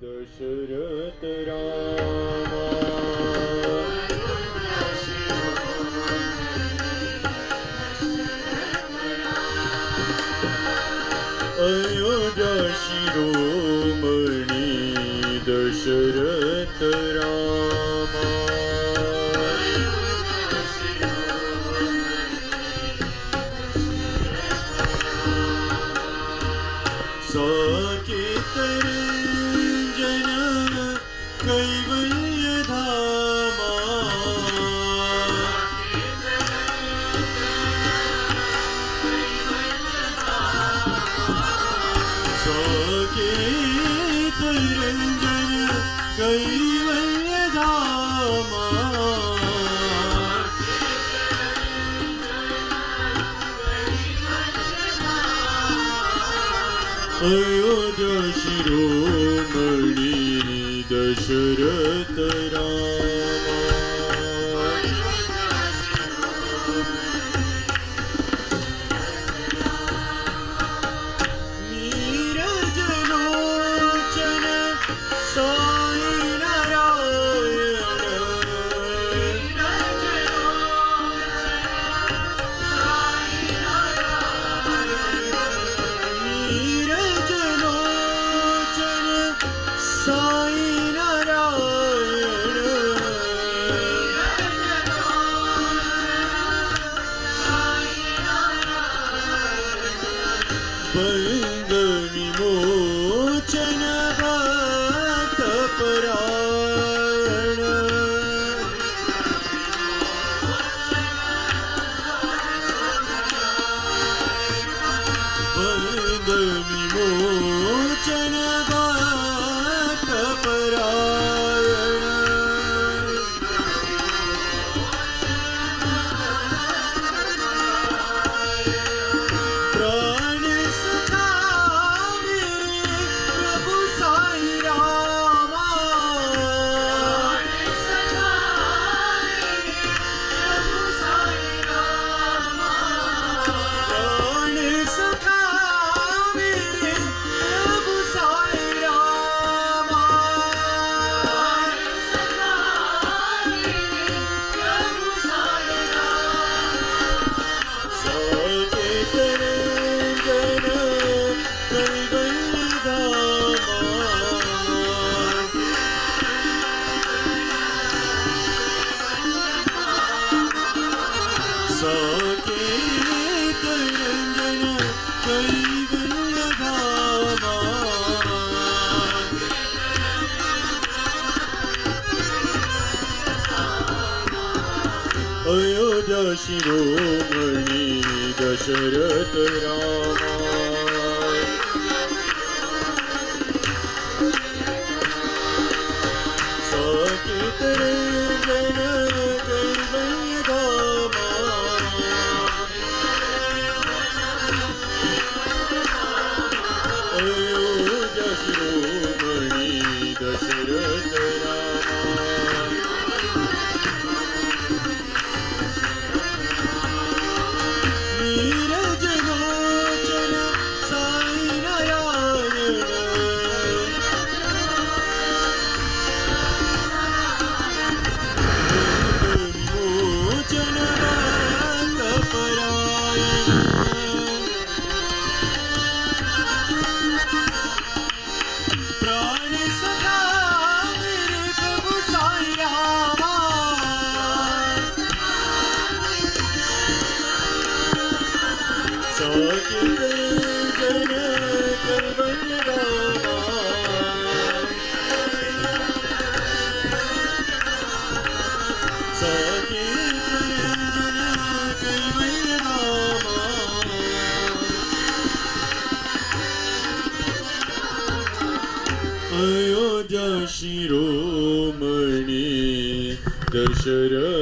दशरथ रामा अयोध्या शिरोमणि दशरथ रामा साकेत रंजन कैवल्य धामा साकेत रंजन कैवल्य धामा अयोध्या शिरोमणि दशरथ रामा नीरजलोचन साई नारायण नीरजलोचन साई नारायण बंद विमोचन भक्त परायण बंद विमोचन भक्त परायण प्राण सखा मेरे प्रभु साई रामा प्राण सखा मेरे प्रभु साई रामा साकेत रंजन कैवल्य धामा साकेत रंजन कैवल्य धामा अयोध्या शिरोमणि दशरथ रामा साकेत रंजन कैवल्य धामा अयोध्या शिरोमणि दशरथ रामा नीरजलोचन साई नारायण विमोचन भक्त परायण प्राण सखा मेरे प्रभु साई रामा साकेत रंजन कैवल्य धामा साकेत रंजन कैवल्य धामा अयोध्या शिरोमणि दशरथ